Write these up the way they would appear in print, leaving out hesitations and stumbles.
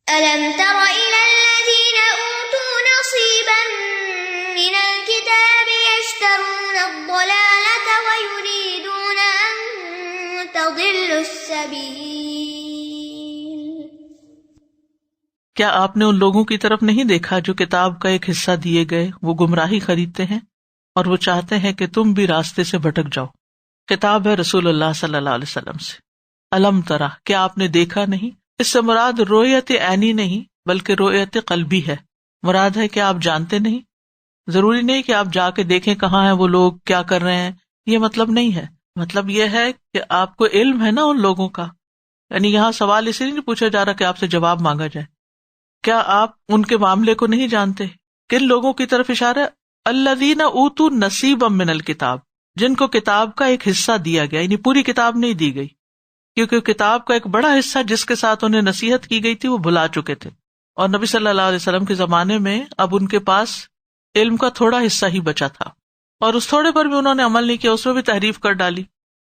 أَلَمْ تَرَ إِلَى الَّذِينَ أُوتُوا نَصِيبًا مِنَ الْكِتَابِ يَشْتَرُونَ الضَّلَالَةَ وَيُرِيدُونَ أَن تَضِلُّوا السَّبِيلَ۔ کیا آپ نے ان لوگوں کی طرف نہیں دیکھا جو کتاب کا ایک حصہ دیے گئے وہ گمراہی خریدتے ہیں اور وہ چاہتے ہیں کہ تم بھی راستے سے بھٹک جاؤ۔ خطاب ہے رسول اللہ صلی اللہ علیہ وسلم سے۔ الم ترا، کیا آپ نے دیکھا نہیں؟ اس سے مراد رؤیت عینی نہیں بلکہ رؤیت قلبی ہے۔ مراد ہے کہ آپ جانتے نہیں، ضروری نہیں کہ آپ جا کے دیکھیں کہاں ہیں وہ لوگ، کیا کر رہے ہیں، یہ مطلب نہیں ہے۔ مطلب یہ ہے کہ آپ کو علم ہے نا ان لوگوں کا، یعنی یہاں سوال اس لیے نہیں پوچھا جا رہا کہ آپ سے جواب مانگا جائے۔ کیا آپ ان کے معاملے کو نہیں جانتے؟ کن لوگوں کی طرف اشارہ ہے؟ الذین اوتوا نصیبا من الکتاب، جن کو کتاب کا ایک حصہ دیا گیا، یعنی پوری کتاب نہیں دی گئی، کیونکہ کتاب کا ایک بڑا حصہ جس کے ساتھ انہیں نصیحت کی گئی تھی وہ بھلا چکے تھے، اور نبی صلی اللہ علیہ وسلم کے زمانے میں اب ان کے پاس علم کا تھوڑا حصہ ہی بچا تھا، اور اس تھوڑے پر بھی انہوں نے عمل نہیں کیا، اس میں بھی تحریف کر ڈالی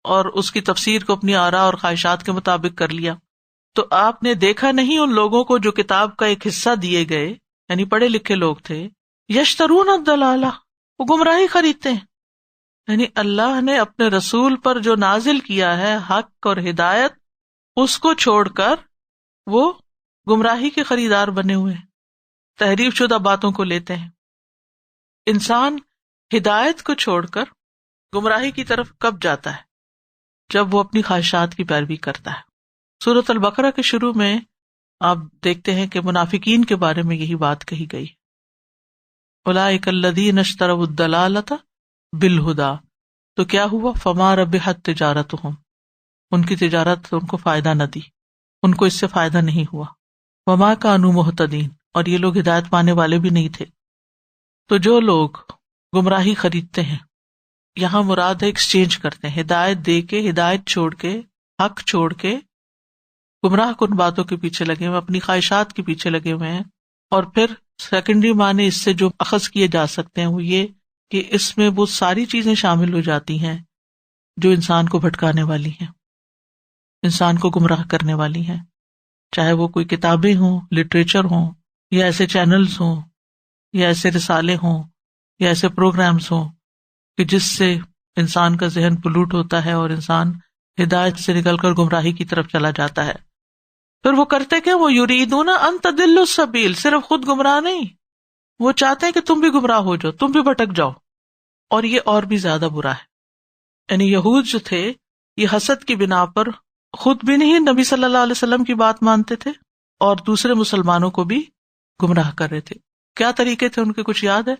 اور اس کی تفسیر کو اپنی آراء اور خواہشات کے مطابق کر لیا۔ تو آپ نے دیکھا نہیں ان لوگوں کو جو کتاب کا ایک حصہ دیے گئے، یعنی پڑھے لکھے لوگ تھے، یشترون الضلالہ، وہ گمراہی خریدتے ہیں، یعنی اللہ نے اپنے رسول پر جو نازل کیا ہے حق اور ہدایت، اس کو چھوڑ کر وہ گمراہی کے خریدار بنے ہوئے ہیں، تحریف شدہ باتوں کو لیتے ہیں۔ انسان ہدایت کو چھوڑ کر گمراہی کی طرف کب جاتا ہے؟ جب وہ اپنی خواہشات کی پیروی کرتا ہے۔ سورۃ البقرہ کے شروع میں آپ دیکھتے ہیں کہ منافقین کے بارے میں یہی بات کہی گئی، اولئک الذین اشتروا الضلالۃ بالہدی، تو کیا ہوا؟ فما ربحت تجارتہم، ان کی تجارت ان کو فائدہ نہ دی، ان کو اس سے فائدہ نہیں ہوا، وما کانوا مہتدین، اور یہ لوگ ہدایت پانے والے بھی نہیں تھے۔ تو جو لوگ گمراہی خریدتے ہیں، یہاں مراد ہے ایکسچینج کرتے ہیں، ہدایت دے کے، ہدایت چھوڑ کے، حق چھوڑ کے گمراہ کن باتوں کے پیچھے لگے ہوئے، اپنی خواہشات کے پیچھے لگے ہوئے ہیں۔ اور پھر سیکنڈری معنی اس سے جو اخذ کیے جا سکتے ہیں وہ یہ کہ اس میں وہ ساری چیزیں شامل ہو جاتی ہیں جو انسان کو بھٹکانے والی ہیں، انسان کو گمراہ کرنے والی ہیں، چاہے وہ کوئی کتابیں ہوں، لٹریچر ہوں، یا ایسے چینلز ہوں، یا ایسے رسالے ہوں، یا ایسے پروگرامز ہوں کہ جس سے انسان کا ذہن پلوٹ ہوتا ہے اور انسان ہدایت سے نکل کر گمراہی کی طرف چلا جاتا ہے۔ پھر وہ کرتے کہ وہ یریدون ان تضلوا السبیل، صرف خود گمراہ نہیں، وہ چاہتے ہیں کہ تم بھی گمراہ ہو جاؤ، تم بھی بھٹک جاؤ، اور یہ اور بھی زیادہ برا ہے۔ یعنی یہود جو تھے یہ حسد کی بنا پر خود بھی نہیں نبی صلی اللہ علیہ وسلم کی بات مانتے تھے اور دوسرے مسلمانوں کو بھی گمراہ کر رہے تھے۔ کیا طریقے تھے ان کے کچھ یاد ہے؟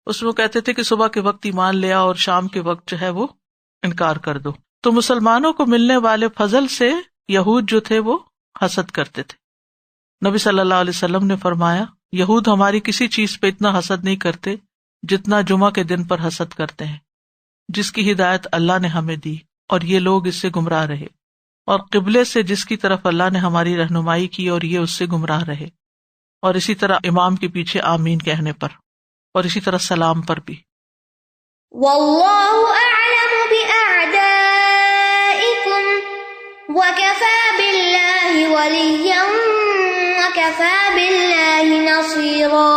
اس میں کہتے تھے کہ صبح کے وقت ایمان لے آؤ اور شام کے وقت جو ہے وہ انکار کر دو۔ تو مسلمانوں کو ملنے والے فضل سے یہود جو تھے وہ حسد کرتے تھے۔ نبی صلی اللہ علیہ وسلم نے فرمایا یہود ہماری کسی چیز پہ اتنا حسد نہیں کرتے جتنا جمعہ کے دن پر حسد کرتے ہیں، جس کی ہدایت اللہ نے ہمیں دی اور یہ لوگ اس سے گمراہ رہے، اور قبلے سے جس کی طرف اللہ نے ہماری رہنمائی کی اور یہ اس سے گمراہ رہے، اور اسی طرح امام کے پیچھے آمین کہنے پر، اور اسی طرح سلام پر بھی۔ واللہ اعلم بأعدائکم وکفی باللہ ولیا وکفی باللہ نصیرا،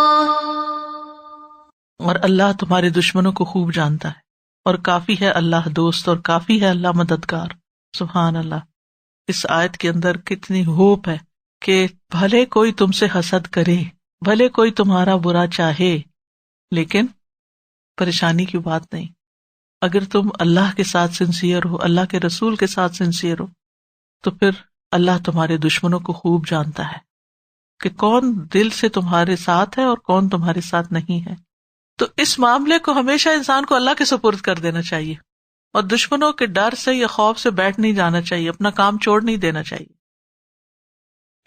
اور اللہ تمہارے دشمنوں کو خوب جانتا ہے اور کافی ہے اللہ دوست اور کافی ہے اللہ مددگار۔ سبحان اللہ۔ اس آیت کے اندر کتنی ہوپ ہے کہ بھلے کوئی تم سے حسد کرے، بھلے کوئی تمہارا برا چاہے، لیکن پریشانی کی بات نہیں، اگر تم اللہ کے ساتھ سنسیئر ہو، اللہ کے رسول کے ساتھ سنسیئر ہو، تو پھر اللہ تمہارے دشمنوں کو خوب جانتا ہے کہ کون دل سے تمہارے ساتھ ہے اور کون تمہارے ساتھ نہیں ہے۔ تو اس معاملے کو ہمیشہ انسان کو اللہ کے سپرد کر دینا چاہیے، اور دشمنوں کے ڈر سے یا خوف سے بیٹھ نہیں جانا چاہیے، اپنا کام چھوڑ نہیں دینا چاہیے،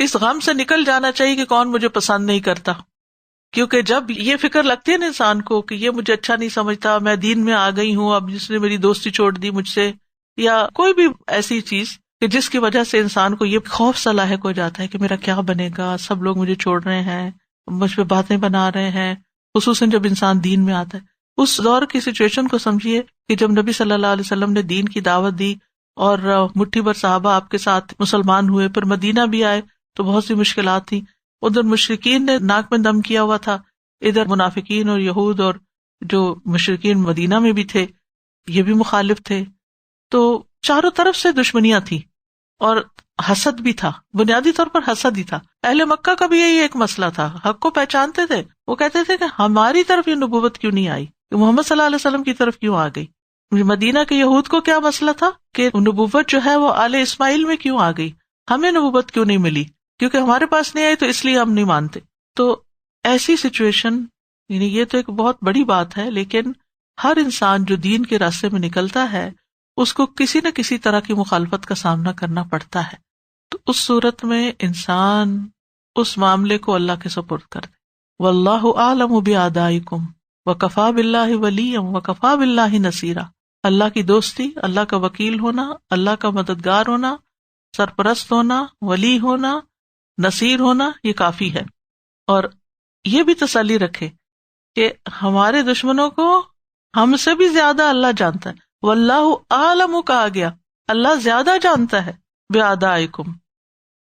اس غم سے نکل جانا چاہیے کہ کون مجھے پسند نہیں کرتا، کیونکہ جب یہ فکر لگتی ہے نا انسان کو کہ یہ مجھے اچھا نہیں سمجھتا، میں دین میں آ گئی ہوں، اب جس نے میری دوستی چھوڑ دی مجھ سے، یا کوئی بھی ایسی چیز کہ جس کی وجہ سے انسان کو یہ خوف سا لاحق ہو جاتا ہے کہ میرا کیا بنے گا، سب لوگ مجھے چھوڑ رہے ہیں، مجھ پہ باتیں بنا رہے ہیں، خصوصاً جب انسان دین میں آتا ہے۔ اس دور کی سچویشن کو سمجھیے کہ جب نبی صلی اللہ علیہ وسلم نے دین کی دعوت دی اور مٹھی بھر صحابہ آپ کے ساتھ مسلمان ہوئے، پھر مدینہ بھی آئے تو بہت سی مشکلات تھیں، ادھر مشرکین نے ناک میں دم کیا ہوا تھا، ادھر منافقین اور یہود اور جو مشرکین مدینہ میں بھی تھے یہ بھی مخالف تھے، تو چاروں طرف سے دشمنیاں تھیں اور حسد بھی تھا، بنیادی طور پر حسد ہی تھا۔ اہل مکہ کا بھی یہی ایک مسئلہ تھا، حق کو پہچانتے تھے، وہ کہتے تھے کہ ہماری طرف یہ نبوت کیوں نہیں آئی، کہ محمد صلی اللہ علیہ وسلم کی طرف کیوں آ گئی۔ مدینہ کے یہود کو کیا مسئلہ تھا کہ نبوت جو ہے وہ آل اسماعیل میں کیوں آ گئی، ہمیں نبوت کیوں نہیں ملی، کیونکہ ہمارے پاس نہیں آئی تو اس لیے ہم نہیں مانتے۔ تو ایسی سچویشن، یعنی یہ تو ایک بہت بڑی بات ہے، لیکن ہر انسان جو دین کے راستے میں نکلتا ہے اس کو کسی نہ کسی طرح کی مخالفت کا سامنا کرنا پڑتا ہے، تو اس صورت میں انسان اس معاملے کو اللہ کے سپرد کر دے۔ واللہ اعلم باعدائکم وکفی باللہ ولیا وکفی باللہ نصیرا، اللہ کی دوستی، اللہ کا وکیل ہونا، اللہ کا مددگار ہونا، سرپرست ہونا، ولی ہونا، نصیر ہونا، یہ کافی ہے۔ اور یہ بھی تسلی رکھے کہ ہمارے دشمنوں کو ہم سے بھی زیادہ اللہ جانتا ہے، واللہ اعلم کہا گیا، اللہ زیادہ جانتا ہے باعدائکم،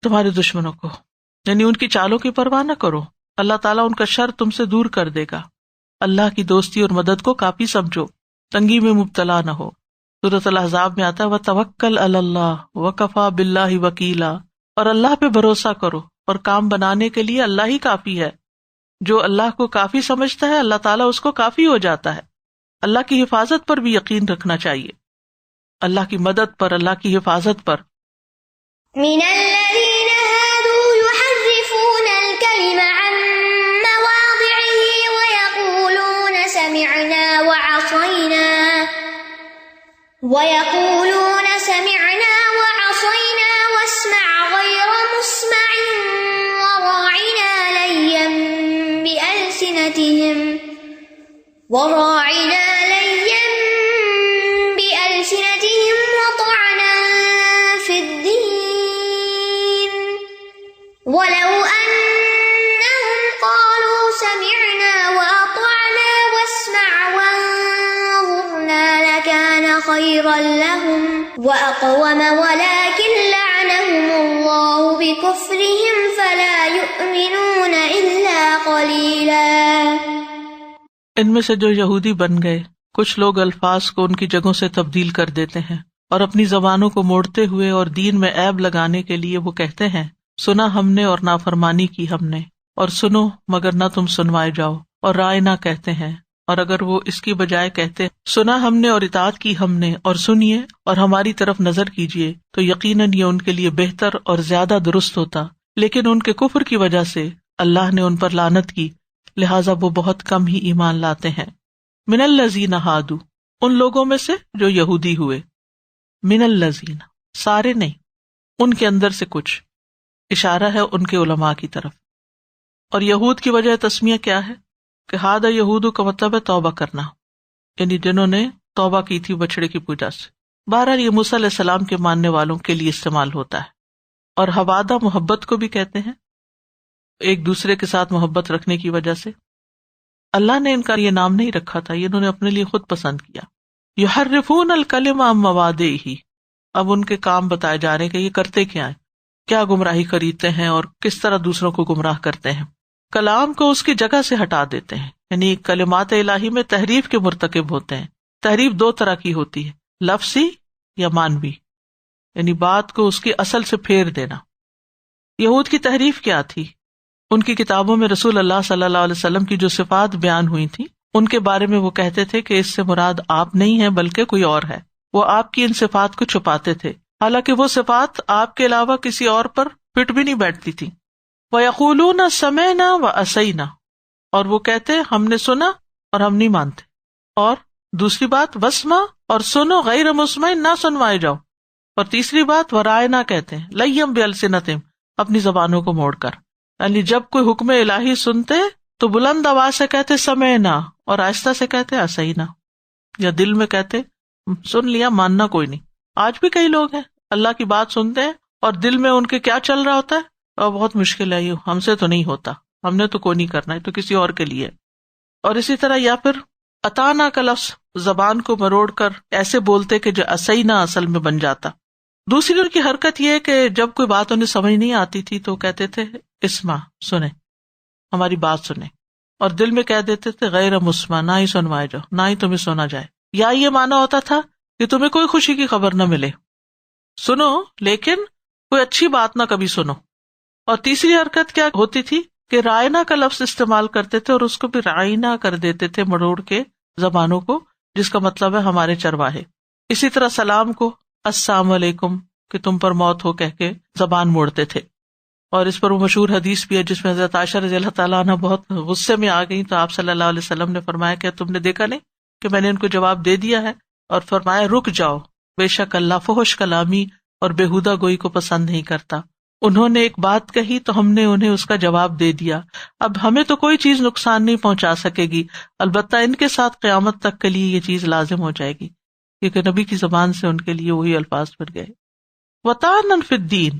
تمہارے دشمنوں کو، یعنی ان کی چالوں کی پرواہ نہ کرو، اللہ تعالیٰ ان کا شر تم سے دور کر دے گا۔ اللہ کی دوستی اور مدد کو کافی سمجھو، تنگی میں مبتلا نہ ہو۔ سورۃ الاحزاب میں آتا ہے وتوکل علی اللہ وکفی باللہ وکیلا، اور اللہ پہ بھروسہ کرو، اور کام بنانے کے لیے اللہ ہی کافی ہے۔ جو اللہ کو کافی سمجھتا ہے اللہ تعالیٰ اس کو کافی ہو جاتا ہے۔ اللہ کی حفاظت پر بھی یقین رکھنا چاہیے، اللہ کی مدد پر، اللہ کی حفاظت پر۔ من الذين هادوا يحرفون الكلم عن مواضعه ويقولون سمعنا واسمع غير مسمع وراعنا ليا بألسنتهم وطعنا في الدين ولو أنهم قالوا سمعنا وأطعنا واسمع وانظرنا لكان خيرا لهم وأقوم ولكن لعنهم الله بكفرهم فلا يؤمنون إلا قليلا۔ ان میں سے جو یہودی بن گئے، کچھ لوگ الفاظ کو ان کی جگہوں سے تبدیل کر دیتے ہیں اور اپنی زبانوں کو موڑتے ہوئے اور دین میں عیب لگانے کے لیے وہ کہتے ہیں سنا ہم نے اور نافرمانی کی ہم نے، اور سنو مگر نہ تم سنوائے جاؤ، اور رائے نہ کہتے ہیں، اور اگر وہ اس کی بجائے کہتے سنا ہم نے اور اطاعت کی ہم نے، اور سنیے اور ہماری طرف نظر کیجیے، تو یقیناً یہ ان کے لیے بہتر اور زیادہ درست ہوتا، لیکن ان کے کفر کی وجہ سے اللہ نے ان پر لعنت کی، لہٰذا وہ بہت کم ہی ایمان لاتے ہیں۔ من الذین ہادوا، ان لوگوں میں سے جو یہودی ہوئے، من الذین سارے نہیں، ان کے اندر سے کچھ، اشارہ ہے ان کے علماء کی طرف۔ اور یہود کی وجہ تسمیہ کیا ہے کہ ہادہ یہود کا مطلب ہے توبہ کرنا، یعنی جنہوں نے توبہ کی تھی بچڑے کی پوجا سے۔ بہرحال یہ موسیٰ علیہ السلام کے ماننے والوں کے لیے استعمال ہوتا ہے۔ اور حوادہ محبت کو بھی کہتے ہیں، ایک دوسرے کے ساتھ محبت رکھنے کی وجہ سے۔ اللہ نے ان کا یہ نام نہیں رکھا تھا، یہ انہوں نے اپنے لیے خود پسند کیا۔ یحرفون الکلم عن مواضعہ، اب ان کے کام بتائے جا رہے ہیں کہ یہ کرتے کیا ہیں، کیا گمراہی خریدتے ہیں اور کس طرح دوسروں کو گمراہ کرتے ہیں۔ کلام کو اس کی جگہ سے ہٹا دیتے ہیں، یعنی کلمات الہی میں تحریف کے مرتکب ہوتے ہیں۔ تحریف دو طرح کی ہوتی ہے، لفظی یا معنوی، یعنی بات کو اس کی اصل سے پھیر دینا۔ یہود کی تحریف کیا تھی؟ ان کی کتابوں میں رسول اللہ صلی اللہ علیہ وسلم کی جو صفات بیان ہوئی تھی ان کے بارے میں وہ کہتے تھے کہ اس سے مراد آپ نہیں ہیں بلکہ کوئی اور ہے۔ وہ آپ کی ان صفات کو چھپاتے تھے، حالانکہ وہ صفات آپ کے علاوہ کسی اور پر فٹ بھی نہیں بیٹھتی تھی۔ وَيَقُولُونَ سَمِعْنَا وَعَصَيْنَا، اور وہ کہتے ہم نے سنا اور ہم نہیں مانتے۔ اور دوسری بات وَاسْمَعْ، اور سنو غیر مسمع نہ سنوائے جاؤ۔ اور تیسری بات وَرَائِنَا کہتے ہیں، لَيَّمْ بِأَلْسِنَتِهِمْ، اپنی زبانوں کو موڑ کر، یعنی جب کوئی حکم الہی سنتے تو بلند آواز سے کہتے سمعنا، اور آہستہ سے کہتے عصینا، یا دل میں کہتے سن لیا ماننا کوئی نہیں۔ آج بھی کئی لوگ ہیں اللہ کی بات سنتے ہیں اور دل میں ان کے کیا چل رہا ہوتا ہے، اور بہت مشکل ہے، یہ ہم سے تو نہیں ہوتا، ہم نے تو کوئی نہیں کرنا ہے، تو کسی اور کے لیے۔ اور اسی طرح یا پھر اطانا کا لفظ زبان کو مروڑ کر ایسے بولتے کہ جو عصینا اصل میں بن جاتا۔ دوسری ان کی حرکت یہ ہے کہ جب کوئی بات انہیں سمجھ نہیں آتی تھی تو کہتے تھے اسمع، سنیں، ہماری بات سنیں، اور دل میں کہہ دیتے تھے غیر مسمع، نہ ہی سنوائے جاؤ، نہ ہی تمہیں سنا جائے. یا یہ مانا ہوتا تھا کہ تمہیں کوئی خوشی کی خبر نہ ملے، سنو لیکن کوئی اچھی بات نہ کبھی سنو. اور تیسری حرکت کیا ہوتی تھی کہ رائنا کا لفظ استعمال کرتے تھے اور اس کو بھی رائنا کر دیتے تھے مڑوڑ کے زبانوں کو، جس کا مطلب ہے ہمارے چرواہے. اسی طرح سلام کو السلام علیکم کہ تم پر موت ہو کہہ کے زبان موڑتے تھے. اور اس پر وہ مشہور حدیث بھی ہے جس میں حضرت عائشہ رضی اللہ تعالیٰ عنہ بہت غصے میں آ گئی تو آپ صلی اللہ علیہ وسلم نے فرمایا کہ تم نے دیکھا نہیں کہ میں نے ان کو جواب دے دیا ہے، اور فرمایا رک جاؤ، بے شک اللہ فحش کلامی اور بےہودہ گوئی کو پسند نہیں کرتا. انہوں نے ایک بات کہی تو ہم نے انہیں اس کا جواب دے دیا، اب ہمیں تو کوئی چیز نقصان نہیں پہنچا سکے گی، البتہ ان کے ساتھ قیامت تک کے لیے یہ چیز لازم ہو جائے گی، کیونکہ نبی کی زبان سے ان کے لیے وہی الفاظ پھر گئے. وطعنا فی الدین،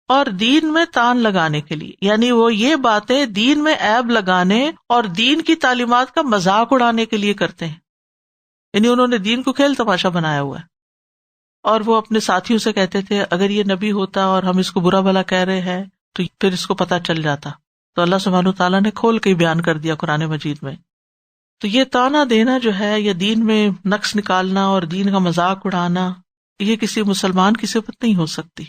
اور دین میں تان لگانے کے لیے، یعنی وہ یہ باتیں دین میں عیب لگانے اور دین کی تعلیمات کا مذاق اڑانے کے لیے کرتے ہیں. یعنی انہوں نے دین کو کھیل تماشا بنایا ہوا ہے. اور وہ اپنے ساتھیوں سے کہتے تھے اگر یہ نبی ہوتا اور ہم اس کو برا بھلا کہہ رہے ہیں تو پھر اس کو پتہ چل جاتا. تو اللہ سبحانہ تعالیٰ نے کھول کے بیان کر دیا قرآن مجید میں. تو یہ تانا دینا جو ہے، یا دین میں نقص نکالنا اور دین کا مذاق اڑانا، یہ کسی مسلمان کی صفت نہیں ہو سکتی.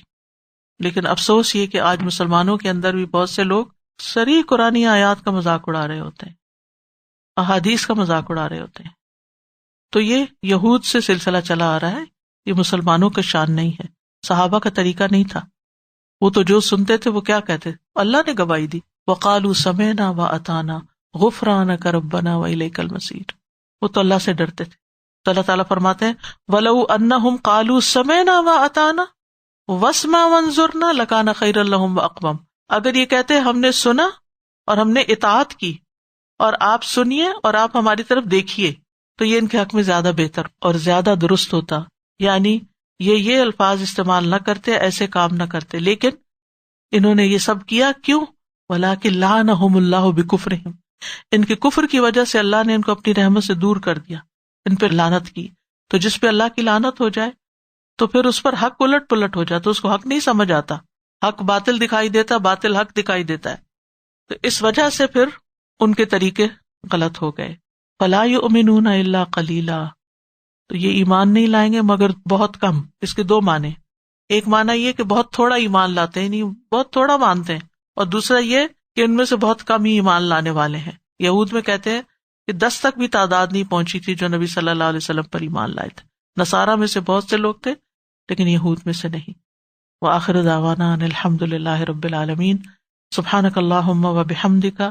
لیکن افسوس یہ کہ آج مسلمانوں کے اندر بھی بہت سے لوگ صریح قرآنی آیات کا مذاق اڑا رہے ہوتے ہیں، احادیث کا مذاق اڑا رہے ہوتے ہیں. تو یہ یہود سے سلسلہ چلا آ رہا ہے، یہ مسلمانوں کا شان نہیں ہے، صحابہ کا طریقہ نہیں تھا. وہ تو جو سنتے تھے وہ کیا کہتے، اللہ نے گواہی دی وقالوا سمعنا واطعنا غفرانک ربنا والیک المصیر. وہ تو اللہ سے ڈرتے تھے. تو اللہ تعالیٰ فرماتے ہیں وَلَوْ أَنَّهُمْ قَالُوا سَمِعْنَا وَأَطَعْنَا وَاسْمَعْ وَانظُرْنَا لَكَانَ خَيْرًا لَهُمْ وَأَقْوَمَ. اگر یہ کہتے ہم نے سنا اور ہم نے اطاعت کی اور آپ سنیے اور آپ ہماری طرف دیکھیے تو یہ ان کے حق میں زیادہ بہتر اور زیادہ درست ہوتا. یعنی یہ الفاظ استعمال نہ کرتے، ایسے کام نہ کرتے، لیکن انہوں نے یہ سب کیا کیوں؟ وَلَٰكِن لَعَنَهُمُ اللَّهُ بِكُفْرِهِمْ، ان کے کفر کی وجہ سے اللہ نے ان کو اپنی رحمت سے دور کر دیا، ان پہ لعنت کی. تو جس پہ اللہ کی لعنت ہو جائے تو پھر اس پر حق الٹ پلٹ ہو جاتا، اس کو حق نہیں سمجھ آتا، حق باطل دکھائی دیتا، باطل حق دکھائی دیتا ہے. تو اس وجہ سے پھر ان کے طریقے غلط ہو گئے. فَلَا يُؤْمِنُونَ إِلَّا قَلِيلًا، تو یہ ایمان نہیں لائیں گے مگر بہت کم. اس کے دو معنی، ایک معنی یہ کہ بہت تھوڑا ایمان لاتے ہیں، نہیں بہت تھوڑا مانتے ہیں، اور دوسرا یہ کہ ان میں سے بہت کم ہی ایمان لانے والے ہیں. یہود میں کہتے ہیں کہ 10 تک بھی تعداد نہیں پہنچی تھی جو نبی صلی اللہ علیہ وسلم پر ایمان لائے تھے. نصارہ میں سے بہت سے لوگ تھے لیکن یہود میں سے نہیں. وآخر دعوانا ان الحمد للہ رب العالمین. سبحانک اللہم وبحمدک،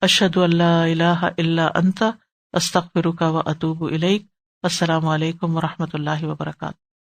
اشہد ان لا الہ الا انت، استغفرک واتوب الیک. السلام علیکم ورحمۃ اللہ وبرکاتہ.